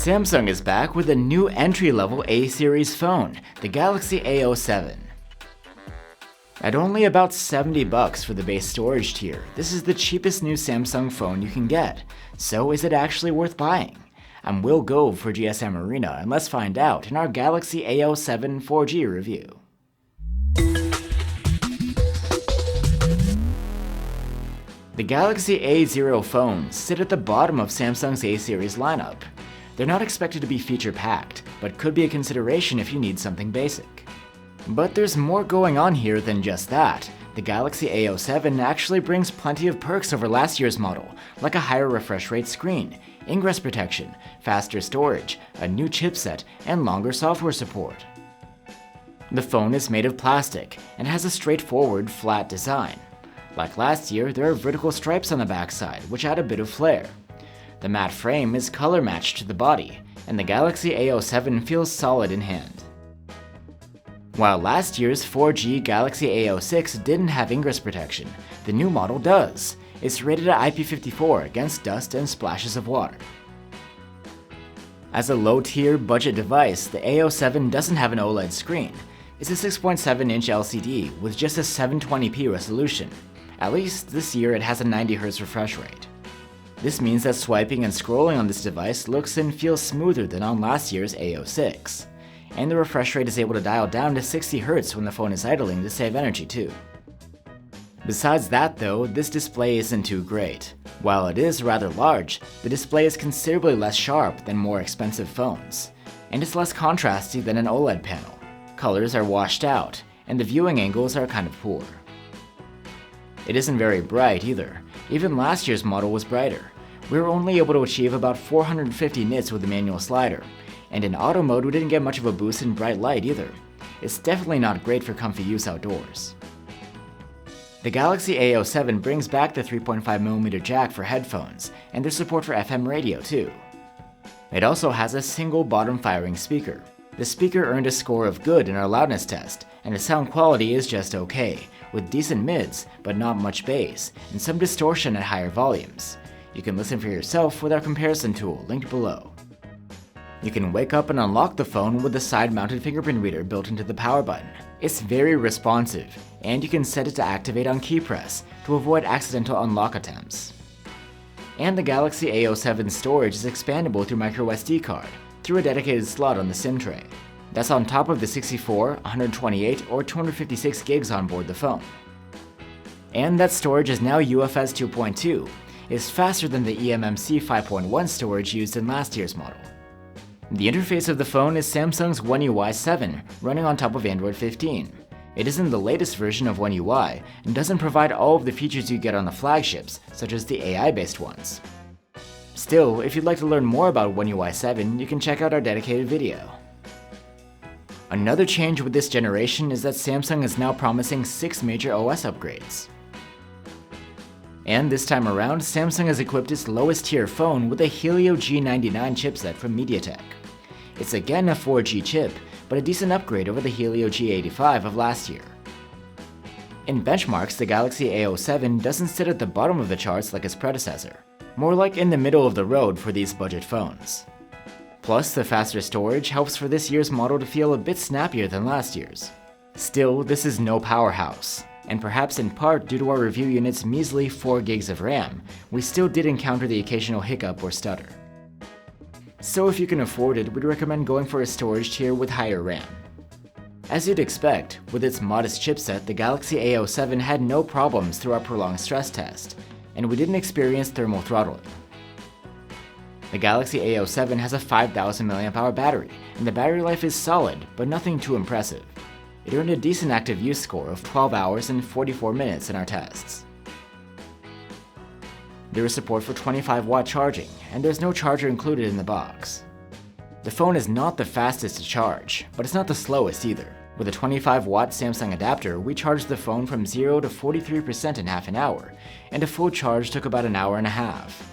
Samsung is back with a new entry-level A-series phone, the Galaxy A07. At only about $70 for the base storage tier, this is the cheapest new Samsung phone you can get. So is it actually worth buying? I'm Will Gove for GSM Arena, and let's find out in our Galaxy A07 4G review. The Galaxy A0 phones sit at the bottom of Samsung's A-series lineup. They're not expected to be feature-packed, but could be a consideration if you need something basic. But there's more going on here than just that. The Galaxy A07 actually brings plenty of perks over last year's model, like a higher refresh rate screen, ingress protection, faster storage, a new chipset, and longer software support. The phone is made of plastic and has a straightforward, flat design. Like last year, there are vertical stripes on the backside, which add a bit of flair. The matte frame is color matched to the body, and the Galaxy A07 feels solid in hand. While last year's 4G Galaxy A06 didn't have ingress protection, the new model does. It's rated at IP54 against dust and splashes of water. As a low-tier budget device, the A07 doesn't have an OLED screen. It's a 6.7-inch LCD with just a 720p resolution. At least this year it has a 90Hz refresh rate. This means that swiping and scrolling on this device looks and feels smoother than on last year's A06. And the refresh rate is able to dial down to 60Hz when the phone is idling to save energy too. Besides that though, this display isn't too great. While it is rather large, the display is considerably less sharp than more expensive phones. And it's less contrasty than an OLED panel. Colors are washed out, and the viewing angles are kind of poor. It isn't very bright either. Even last year's model was brighter. We were only able to achieve about 450 nits with the manual slider, and in auto mode we didn't get much of a boost in bright light either. It's definitely not great for comfy use outdoors. The Galaxy A07 brings back the 3.5mm jack for headphones, and there's support for FM radio too. It also has a single bottom-firing speaker. The speaker earned a score of good in our loudness test, and the sound quality is just okay, with decent mids, but not much bass, and some distortion at higher volumes. You can listen for yourself with our comparison tool linked below. You can wake up and unlock the phone with a side-mounted fingerprint reader built into the power button. It's very responsive, and you can set it to activate on key press to avoid accidental unlock attempts. And the Galaxy A07 storage is expandable through microSD card, through a dedicated slot on the SIM tray. That's on top of the 64, 128, or 256 gigs on board the phone. And that storage is now UFS 2.2. It's faster than the eMMC 5.1 storage used in last year's model. The interface of the phone is Samsung's One UI 7, running on top of Android 15. It isn't the latest version of One UI, and doesn't provide all of the features you get on the flagships, such as the AI-based ones. Still, if you'd like to learn more about One UI 7, you can check out our dedicated video. Another change with this generation is that Samsung is now promising 6 major OS upgrades. And this time around, Samsung has equipped its lowest tier phone with a Helio G99 chipset from MediaTek. It's again a 4G chip, but a decent upgrade over the Helio G85 of last year. In benchmarks, the Galaxy A07 doesn't sit at the bottom of the charts like its predecessor, more like in the middle of the road for these budget phones. Plus, the faster storage helps for this year's model to feel a bit snappier than last year's. Still, this is no powerhouse, and perhaps in part due to our review unit's measly 4 gigs of RAM, we still did encounter the occasional hiccup or stutter. So if you can afford it, we'd recommend going for a storage tier with higher RAM. As you'd expect, with its modest chipset, the Galaxy A07 had no problems through our prolonged stress test, and we didn't experience thermal throttling. The Galaxy A07 has a 5000 mAh battery, and the battery life is solid, but nothing too impressive. It earned a decent active use score of 12 hours and 44 minutes in our tests. There is support for 25-watt charging, and there's no charger included in the box. The phone is not the fastest to charge, but it's not the slowest either. With a 25-watt Samsung adapter, we charged the phone from 0 to 43% in half an hour, and a full charge took about an hour and a half.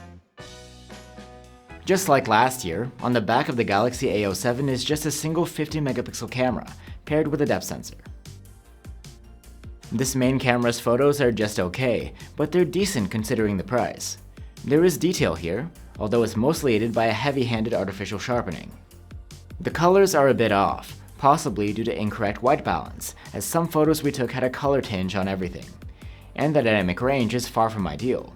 Just like last year, on the back of the Galaxy A07 is just a single 50-megapixel camera, paired with a depth sensor. This main camera's photos are just okay, but they're decent considering the price. There is detail here, although it's mostly aided by a heavy-handed artificial sharpening. The colors are a bit off, possibly due to incorrect white balance, as some photos we took had a color tinge on everything, and the dynamic range is far from ideal.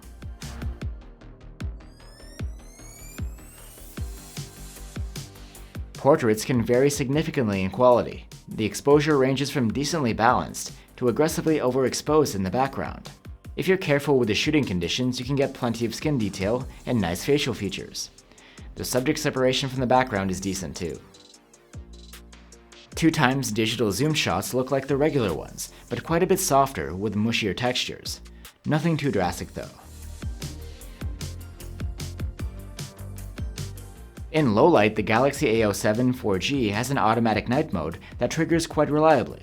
Portraits can vary significantly in quality. The exposure ranges from decently balanced to aggressively overexposed in the background. If you're careful with the shooting conditions, you can get plenty of skin detail and nice facial features. The subject separation from the background is decent too. 2x digital zoom shots look like the regular ones, but quite a bit softer with mushier textures. Nothing too drastic though. In low light, the Galaxy A07 4G has an automatic night mode that triggers quite reliably.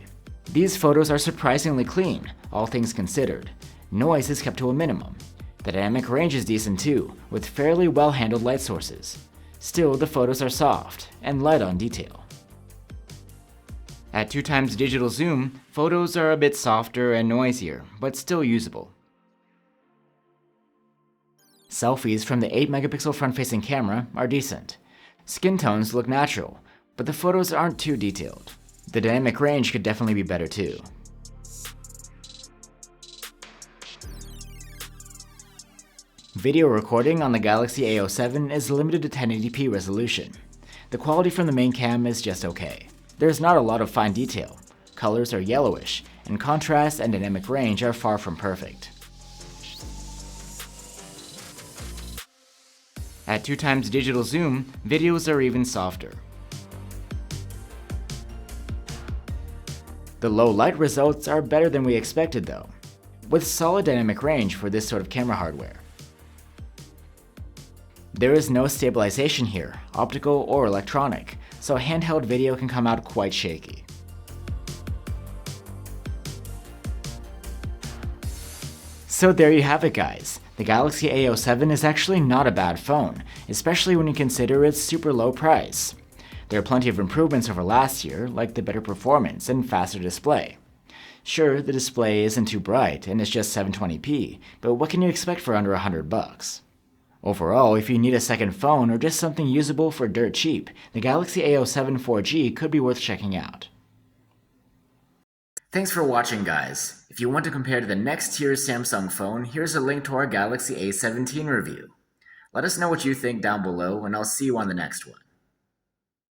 These photos are surprisingly clean, all things considered. Noise is kept to a minimum. The dynamic range is decent too, with fairly well-handled light sources. Still, the photos are soft and light on detail. At 2x digital zoom, photos are a bit softer and noisier, but still usable. Selfies from the 8-megapixel front-facing camera are decent. Skin tones look natural, but the photos aren't too detailed. The dynamic range could definitely be better too. Video recording on the Galaxy A07 is limited to 1080p resolution. The quality from the main cam is just okay. There's not a lot of fine detail. Colors are yellowish, and contrast and dynamic range are far from perfect. At 2x digital zoom, videos are even softer. The low light results are better than we expected though, with solid dynamic range for this sort of camera hardware. There is no stabilization here, optical or electronic, so handheld video can come out quite shaky. So there you have it guys. The Galaxy A07 is actually not a bad phone, especially when you consider its super low price. There are plenty of improvements over last year, like the better performance and faster display. Sure, the display isn't too bright and it's just 720p, but what can you expect for under $100? Overall, if you need a second phone or just something usable for dirt cheap, the Galaxy A07 4G could be worth checking out. Thanks for watching guys. If you want to compare to the next tier Samsung phone, here's a link to our Galaxy A17 review. Let us know what you think down below and I'll see you on the next one.